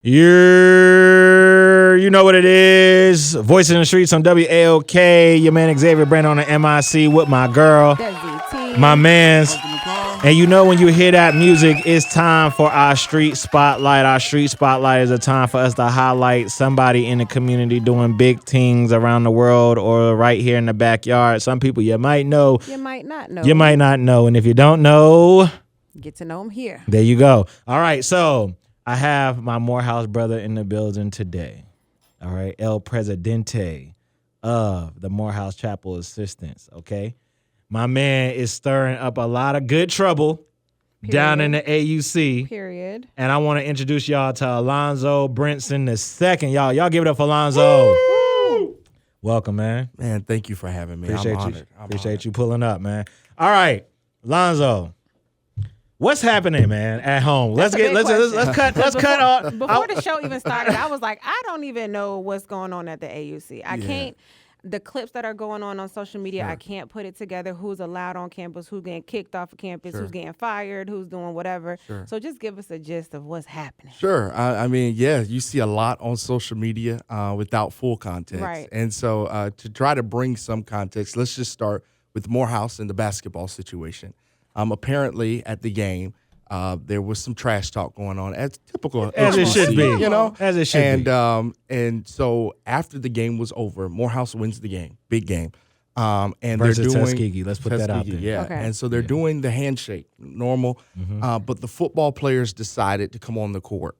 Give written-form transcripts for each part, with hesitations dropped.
You know what it is. Voice in the Streets on WAOK. Your man Xavier Brandon on the MIC with my girl, my mans. And you know when you hear that music, it's time for our Street Spotlight. Our Street Spotlight is a time for us to highlight somebody in the community doing big things around the world or right here in the backyard. Some people you might know. You might not know. You might not know. And if you don't know, get to know them here. There you go. All right, so I have my Morehouse brother in the building today. All right, El Presidente of the Morehouse Chapel Assistants, okay? My man is stirring up a lot of good trouble down in the AUC. Period. And I want to introduce y'all to Alonso Brinson II. Y'all give it up for Alonso. Woo! Welcome, man. Man, thank you for having me. Appreciate I'm you. honored. Appreciate you pulling up, man. All right, Alonso. What's happening, man, at home? Let's cut off. Before the show even started, I was like, I don't even know what's going on at the AUC. I can't. The clips that are going on social media, I can't put it together. Who's allowed on campus? Who's getting kicked off of campus? Who's getting fired? Who's doing whatever? So just give us a gist of what's happening. Sure. I mean, you see a lot on social media without full context. Right. And so to try to bring some context, let's just start with Morehouse and the basketball situation. Apparently at the game, there was some trash talk going on, as typical, as it should be, as it should be. And so after the game was over, Morehouse wins the game, big game, and versus they're doing Tuskegee. Let's put that out there. Yeah, okay. And so they're doing the handshake, normal, but the football players decided to come on the court.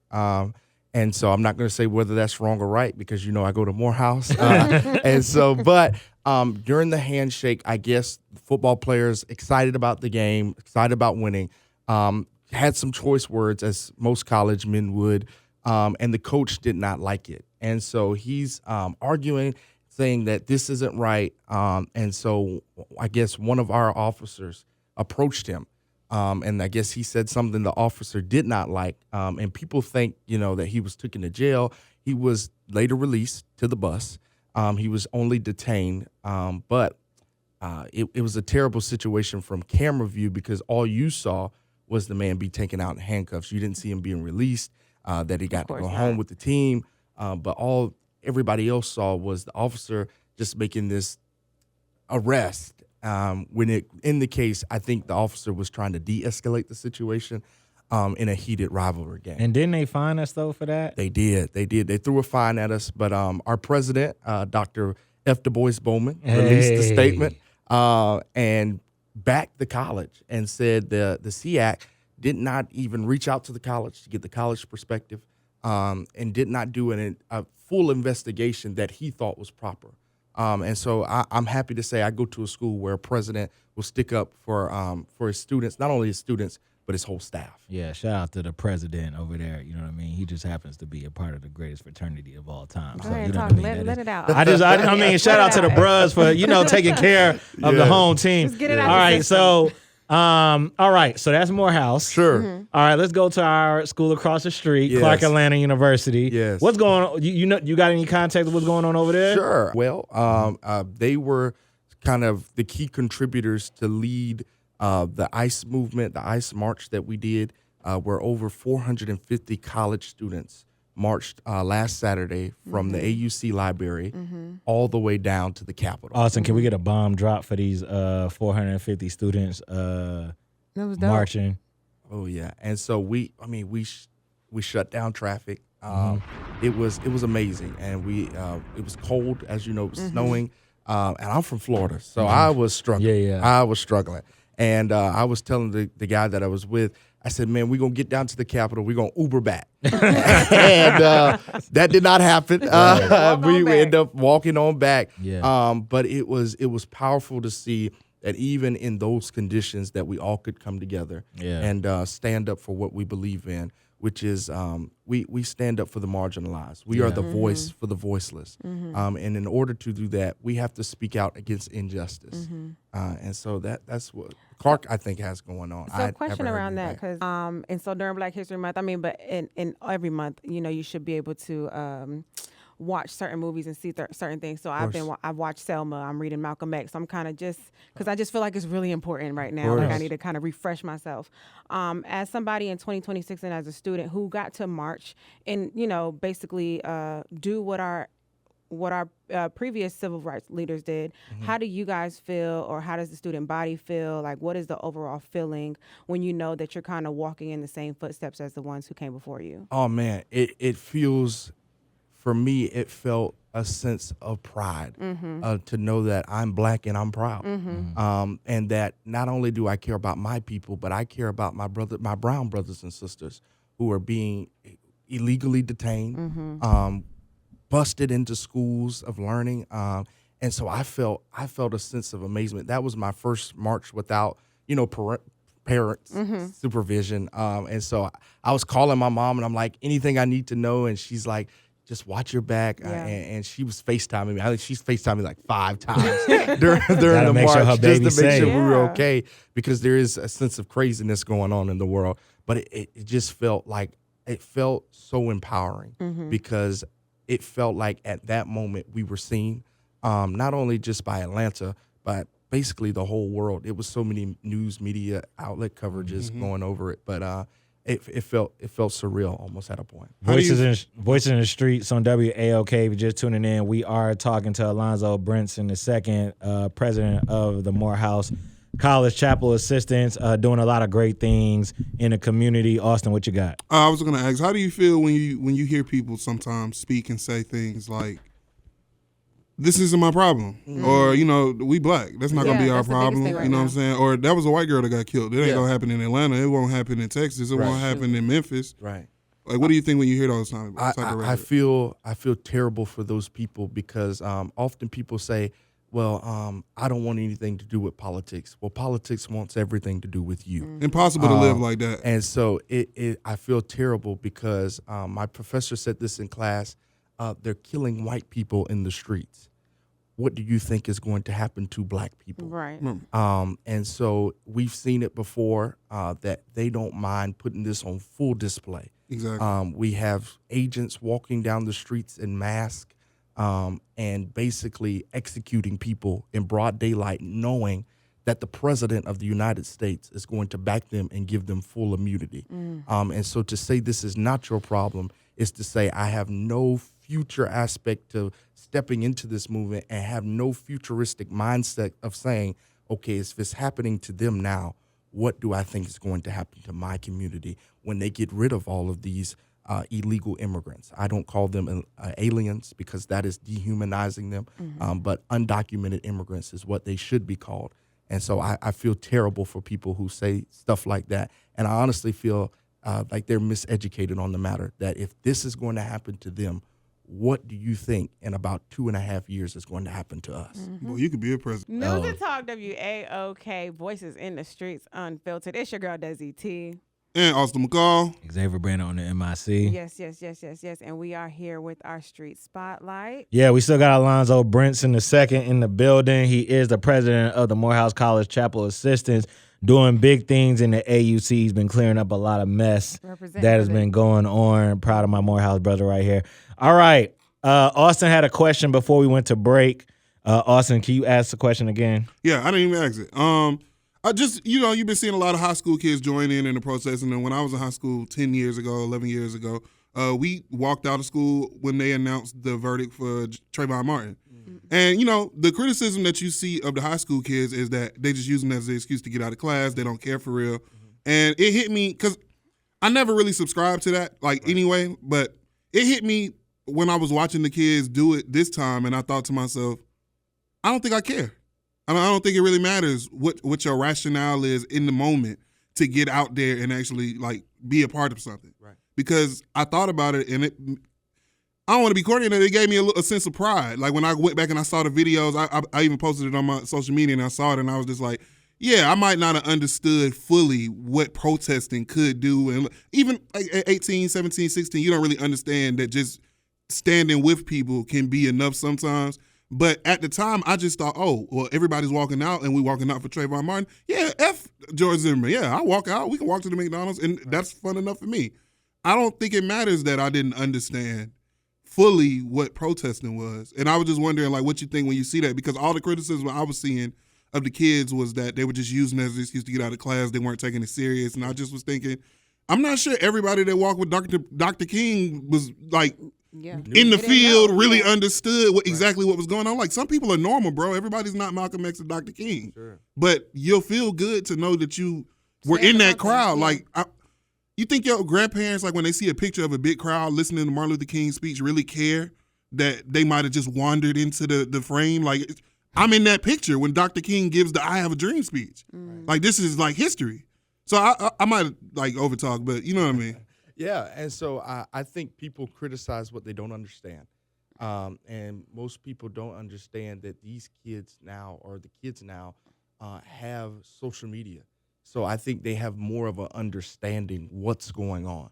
And so I'm not going to say whether that's wrong or right because I go to Morehouse, and so but. During the handshake, I guess football players excited about the game, excited about winning, had some choice words as most college men would, and the coach did not like it. And so he's arguing, saying that this isn't right. And so I guess one of our officers approached him, and I guess he said something the officer did not like. And people think, that he was taken to jail. He was later released to the bus. He was only detained, but it was a terrible situation from camera view because all you saw was the man be taken out in handcuffs. You didn't see him being released, that he got to go home with the team. But all everybody else saw was the officer just making this arrest. When in the case, I think the officer was trying to de-escalate the situation. In a heated rivalry game. And didn't they fine us, though, for that? They did. They threw a fine at us. But our president, Dr. F. Du Bois Bowman, released a statement and backed the college and said the SEAC did not even reach out to the college to get the college perspective and did not do a full investigation that he thought was proper. And so I'm happy to say I go to a school where a president will stick up for his students, not only his students, but his whole staff. Yeah, shout out to the president over there. You know what I mean? He just happens to be a part of the greatest fraternity of all time. Go So ahead, you know talk. what I mean? Let it out. I mean, shout out to the bros for taking care of the home team. Just get it out all the right, system. so all right, so that's Morehouse. Sure. Mm-hmm. All right, let's go to our school across the street, Clark Atlanta University. Yes. What's going on? You got any context of what's going on over there? Sure. Well, they were kind of the key contributors to lead the ICE movement, the ICE march that we did, where over 450 college students marched last Saturday from the AUC library all the way down to the Capitol. Austin, can we get a bomb drop for these 450 students That was dope. marching? Oh yeah, and so we shut down traffic. It was amazing, and it was cold, as you know, it was snowing, and I'm from Florida, so I was struggling. Yeah. I was struggling, and I was telling the guy that I was with, I said, man, we're going to get down to the Capitol. We're going to Uber back. And that did not happen. We ended up walking on back. Yeah. But it was powerful to see that even in those conditions that we all could come together and stand up for what we believe in, which is we stand up for the marginalized. We are the voice for the voiceless. And in order to do that, we have to speak out against injustice. And so that's what Clark, I think, has going on. So question around that, because and so during Black History Month, I mean, but in every month, you should be able to watch certain movies and see certain things. So I've watched Selma. I'm reading Malcolm X. I'm kind of just because I just feel like it's really important right now. Like I need to kind of refresh myself. As somebody in 2026 and as a student who got to march and basically do what our previous civil rights leaders did. How do you guys feel, or how does the student body feel? Like, what is the overall feeling when you know that you're kind of walking in the same footsteps as the ones who came before you? Oh man, it feels, for me, it felt a sense of pride to know that I'm Black and I'm proud, and that not only do I care about my people, but I care about my brown brothers and sisters who are being illegally detained. Busted into schools of learning, and so I felt a sense of amazement. That was my first march without parents supervision, and so I was calling my mom and I'm like, anything I need to know, and she's like, just watch your back, and she was FaceTiming me. I think she's FaceTiming me like 5 times during the march just to make sure we were okay, because there is a sense of craziness going on in the world. But it just felt like so empowering because it felt like at that moment we were seen, not only just by Atlanta, but basically the whole world. It was so many news media outlet coverages going over it, but it felt surreal almost at a point. Voices in the Streets on WAOK. If you're just tuning in, we are talking to Alonso Brinson II, president of the Morehouse College Chapel Assistants, doing a lot of great things in the community. Austin, what you got? I was going to ask, how do you feel when you hear people sometimes speak and say things like, "This isn't my problem," or "We Black, that's not going to be our problem." You know what I'm saying? Or that was a white girl that got killed. It ain't going to happen in Atlanta. It won't happen in Texas. It won't happen in Memphis. Right. Like, what do you think when you hear those times? I feel terrible for those people because often people say, well, I don't want anything to do with politics. Well, politics wants everything to do with you. Impossible to live like that. And so I feel terrible because my professor said this in class. They're killing white people in the streets. What do you think is going to happen to Black people? Right. And so we've seen it before that they don't mind putting this on full display. Exactly. We have agents walking down the streets in masks and basically executing people in broad daylight, knowing that the president of the United States is going to back them and give them full immunity. And so to say this is not your problem is to say I have no future aspect to stepping into this movement and have no futuristic mindset of saying, okay, if it's happening to them now, what do I think is going to happen to my community when they get rid of all of these illegal immigrants? I don't call them aliens because that is dehumanizing them, but undocumented immigrants is what they should be called. And so I feel terrible for people who say stuff like that. And I honestly feel like they're miseducated on the matter, that if this is going to happen to them, what do you think in about 2.5 years is going to happen to us? Well, you could be a president. News and Talk WAOK, Voices in the Streets Unfiltered. It's your girl, Desi T. And Austin McCall. Xavier Brandon on the MIC. Yes. And we are here with our street spotlight. Yeah, we still got Alonso Brinson II in the building. He is the president of the Morehouse College Chapel Assistants, doing big things in the AUC. He's been clearing up a lot of mess that has been going on. Proud of my Morehouse brother right here. All right. Austin had a question before we went to break. Austin, can you ask the question again? Yeah, I didn't even ask it. I just, you've been seeing a lot of high school kids join in the protest. And then when I was in high school 10 years ago, 11 years ago, we walked out of school when they announced the verdict for Trayvon Martin. And, the criticism that you see of the high school kids is that they just use them as an excuse to get out of class. They don't care for real. And it hit me because I never really subscribed to that, anyway. But it hit me when I was watching the kids do it this time. And I thought to myself, I don't think I care. I don't think it really matters what your rationale is in the moment to get out there and actually be a part of something. Right. Because I thought about it and I don't want to be corny, and it gave me a sense of pride. Like when I went back and I saw the videos, I even posted it on my social media and I saw it and I was just like, yeah, I might not have understood fully what protesting could do. And even at 18, 17, 16, you don't really understand that just standing with people can be enough sometimes. But at the time, I just thought, oh, well, everybody's walking out, and we walking out for Trayvon Martin. Yeah, F George Zimmerman. Yeah, I walk out. We can walk to the McDonald's, and that's fun enough for me. I don't think it matters that I didn't understand fully what protesting was. And I was just wondering, like, what you think when you see that, because all the criticism I was seeing of the kids was that they were just using it as an excuse to get out of class. They weren't taking it serious. And I just was thinking, I'm not sure everybody that walked with Dr. King was like in the field really understood exactly what was going on. Like, some people are normal, bro. Everybody's not Malcolm X and Dr. King. Sure. But you'll feel good to know that you were in that crowd. Yeah. Like, you think your grandparents, like, when they see a picture of a big crowd listening to Martin Luther King's speech, really care that they might have just wandered into the frame? Like, I'm in that picture when Dr. King gives the I Have a Dream speech. Like, this is like history. So I might like overtalk, but you know what I mean? Yeah, and so I think people criticize what they don't understand. And most people don't understand that these kids now, or the kids now, have social media. So I think they have more of an understanding what's going on.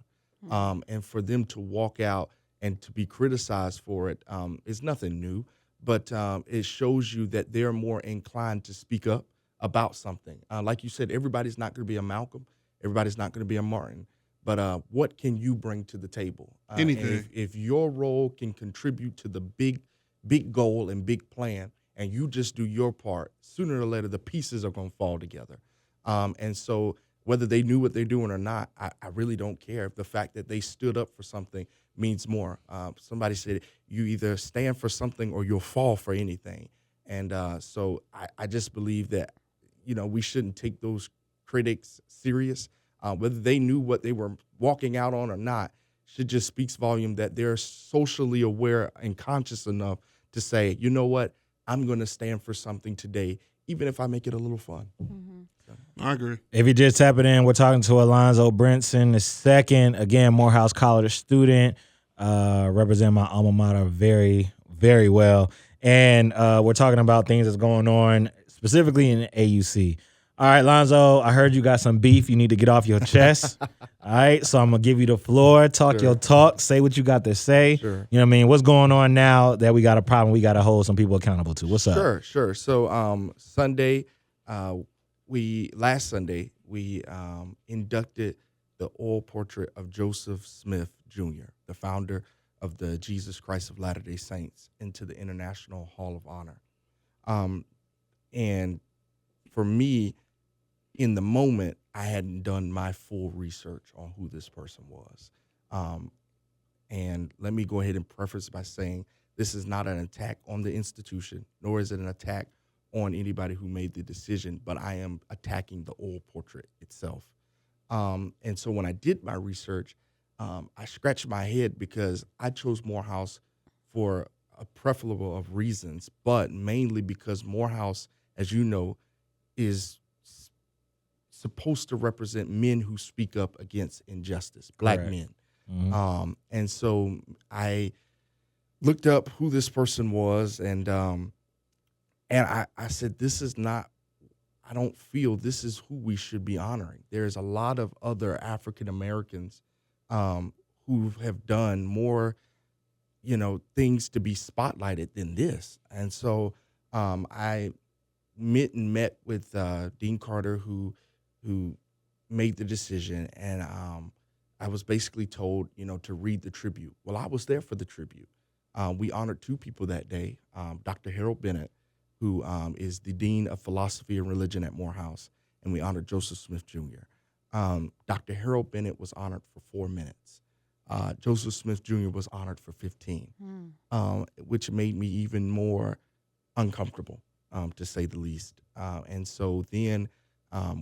And for them to walk out and to be criticized for it is nothing new, but it shows you that they're more inclined to speak up about something. Like you said, everybody's not going to be a Malcolm. Everybody's not going to be a Martin. But what can you bring to the table? Anything. If your role can contribute to the big goal and big plan, and you just do your part, sooner or later the pieces are going to fall together. And so whether they knew what they're doing or not, I really don't care. The fact that they stood up for something means more. Somebody said you either stand for something or you'll fall for anything. And so I just believe that, we shouldn't take those critics serious. Whether they knew what they were walking out on or not, should just speaks volume that they're socially aware and conscious enough to say, you know what, I'm going to stand for something today, even if I make it a little fun. Mm-hmm. So. I agree. If you just tap it in, we're talking to Alonso Brinson II, again, Morehouse College student, represent my alma mater very, very well. And we're talking about things that's going on specifically in the AUC. All right, Lonzo, I heard you got some beef you need to get off your chest. All right, so I'm going to give you the floor. Talk your talk. Say what you got to say. Sure. You know what I mean? What's going on now that we got a problem we got to hold some people accountable to? What's up? Sure. So Sunday, last Sunday, we inducted the oil portrait of Joseph Smith Jr., the founder of the Jesus Christ of Latter-day Saints, into the International Hall of Honor. And for me, in the moment, I hadn't done my full research on who this person was. And let me go ahead and preface by saying this is not an attack on the institution, nor is it an attack on anybody who made the decision, but I am attacking the oil portrait itself. And so when I did my research, I scratched my head because I chose Morehouse for a plethora of reasons, but mainly because Morehouse, as you know, is supposed to represent men who speak up against injustice, Black men. Mm-hmm. And so I looked up who this person was, and I said, I don't feel this is who we should be honoring. There's a lot of other African Americans who have done more, things to be spotlighted than this. And so I met with Dean Carter, who made the decision, and I was basically told, to read the tribute. Well, I was there for the tribute. We honored two people that day, Dr. Harold Bennett, who is the Dean of Philosophy and Religion at Morehouse, and we honored Joseph Smith Jr. Dr. Harold Bennett was honored for 4 minutes. Joseph Smith Jr. was honored for 15, which made me even more uncomfortable, to say the least. And so then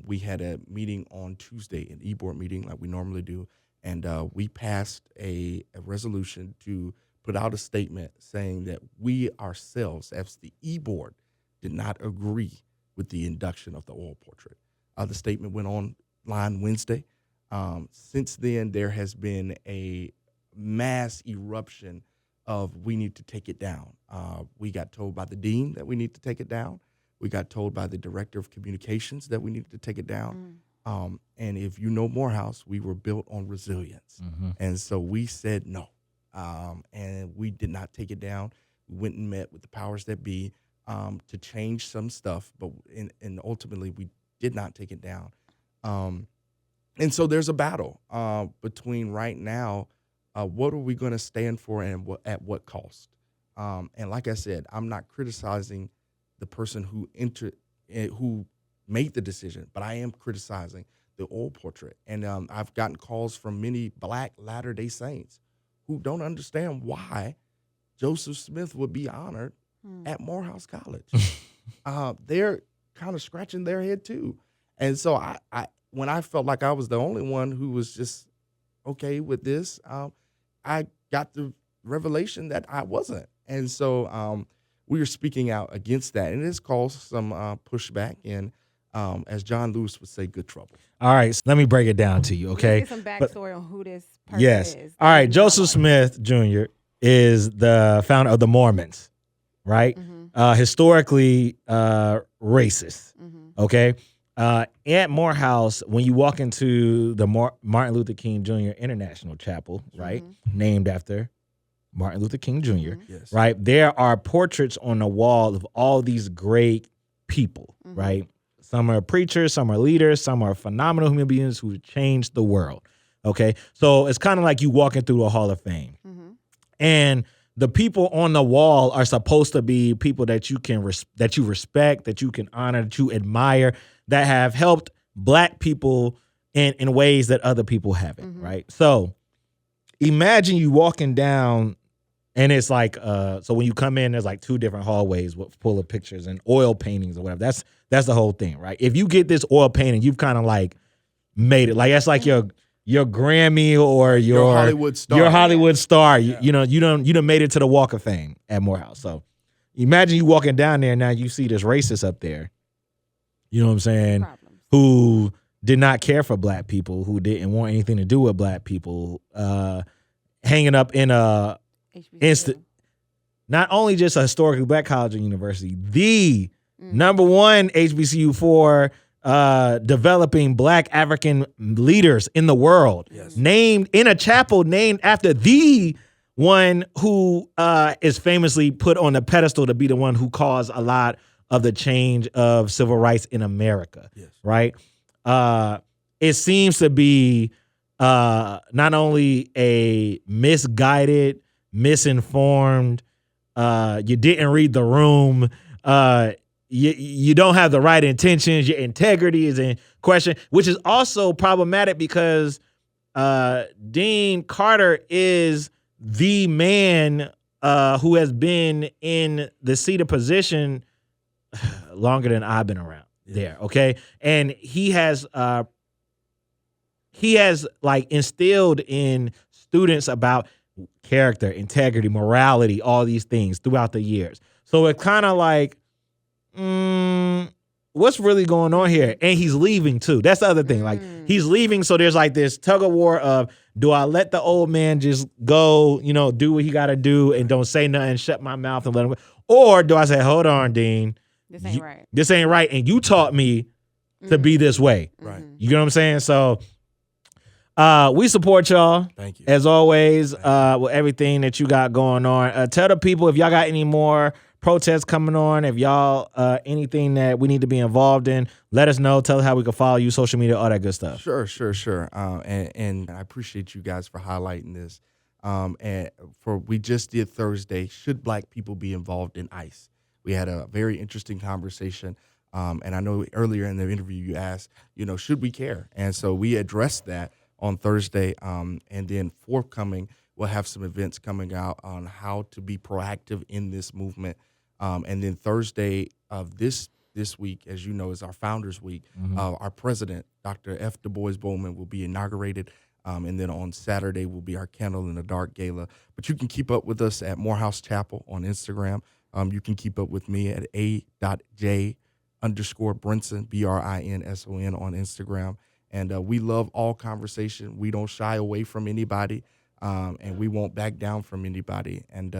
we had a meeting on Tuesday, an e-board meeting like we normally do, and we passed a resolution to put out a statement saying that we ourselves, as the e-board, did not agree with the induction of the oil portrait. The statement went online Wednesday. Since then, there has been a mass eruption of we need to take it down. We got told by the dean that we need to take it down. We got told by the director of communications that we needed to take it down. And if you know Morehouse, we were built on resilience. Mm-hmm. And so we said no. And we did not take it down. We went and met with the powers that be to change some stuff, but and ultimately we did not take it down. And so there's a battle between right now What are we going to stand for, and at what cost? And like I said, I'm not criticizing the person who made the decision, but I am criticizing the oil portrait. And I've gotten calls from many Black Latter-day Saints who don't understand why Joseph Smith would be honored at Morehouse College. They're kind of scratching their head too. And so when I felt like I was the only one who was just okay with this, I got the revelation that I wasn't. And so we were speaking out against that, and it's caused some pushback and, as John Lewis would say, good trouble. All right, so let me break it down to you, okay? Get some backstory on who this person is. All right, Joseph Smith Jr. is the founder of the Mormons, right? Historically racist, okay? At Morehouse, when you walk into the Martin Luther King Jr. International Chapel, right, named after Martin Luther King Jr., Yes. right, there are portraits on the wall of all these great people, right? Some are preachers, some are leaders, some are phenomenal human beings who changed the world, okay? So it's kind of like you walking through a Hall of Fame. And the people on the wall are supposed to be people that you can that you respect, that you can honor, that you admire, that have helped Black people in ways that other people haven't, right? So imagine you walking down, and it's like, so when you come in, there's like 2 different hallways full of pictures and oil paintings or whatever. That's the whole thing, right? If you get this oil painting, you've kind of like made it. Like that's like your Grammy or your Hollywood star. Your Hollywood star. You done made it to the Walk of Fame at Morehouse. So imagine you walking down there and now you see this racist up there. You know what I'm saying? Problems. Who did not care for Black people, who didn't want anything to do with Black people, hanging up in a not only just a historically Black college or university, the number one HBCU for developing Black African leaders in the world, named in a chapel named after the one who is famously put on a pedestal to be the one who caused a lot of the change of civil rights in America, right? It seems to be not only a misguided, misinformed, you didn't read the room, you don't have the right intentions, your integrity is in question, which is also problematic because Dean Carter is the man who has been in the seat of position longer than I've been around there, okay? And he has like instilled in students about character, integrity, morality, all these things throughout the years. So it's kind of like, what's really going on here? And he's leaving too. That's the other thing. Like he's leaving, so there's like this tug of war of, do I let the old man just go, do what he got to do and don't say nothing, shut my mouth and let him go? Or do I say, hold on, Dean, this ain't right. This ain't right, and you taught me to be this way. Right. You know what I'm saying? So we support y'all. Thank you. As always, with everything that you got going on. Tell the people if y'all got any more protests coming on, if y'all anything that we need to be involved in, let us know. Tell us how we can follow you, social media, all that good stuff. Sure. And I appreciate you guys for highlighting this. And we just did Thursday, should Black people be involved in ICE? We had a very interesting conversation. And I know earlier in the interview you asked, should we care? And so we addressed that on Thursday. And then forthcoming, we'll have some events coming out on how to be proactive in this movement. And then Thursday of this week, as you know, is our Founders Week. Our president, Dr. F. Du Bois Bowman, will be inaugurated. And then on Saturday will be our Candle in the Dark Gala. But you can keep up with us at Morehouse Chapel on Instagram. You can keep up with me at a.j_Brinson, Brinson on Instagram. And we love all conversation. We don't shy away from anybody, and we won't back down from anybody. And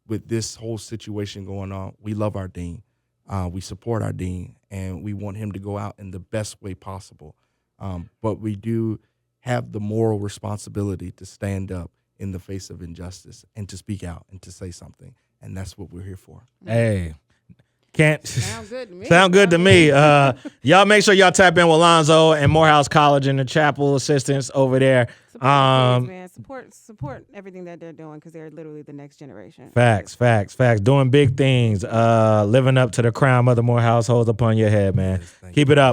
with this whole situation going on, we love our dean. We support our dean, and we want him to go out in the best way possible. But we do have the moral responsibility to stand up in the face of injustice and to speak out and to say something. And that's what we're here for. Hey, Can't Sound good to me. sound good to me. Y'all make sure y'all tap in with Alonso and Morehouse College and the Chapel Assistants over there. Support the kids, man. Support everything that they're doing because they're literally the next generation. Facts. Doing big things. Living up to the crown Mother Morehouse holds upon your head, man. Keep it up.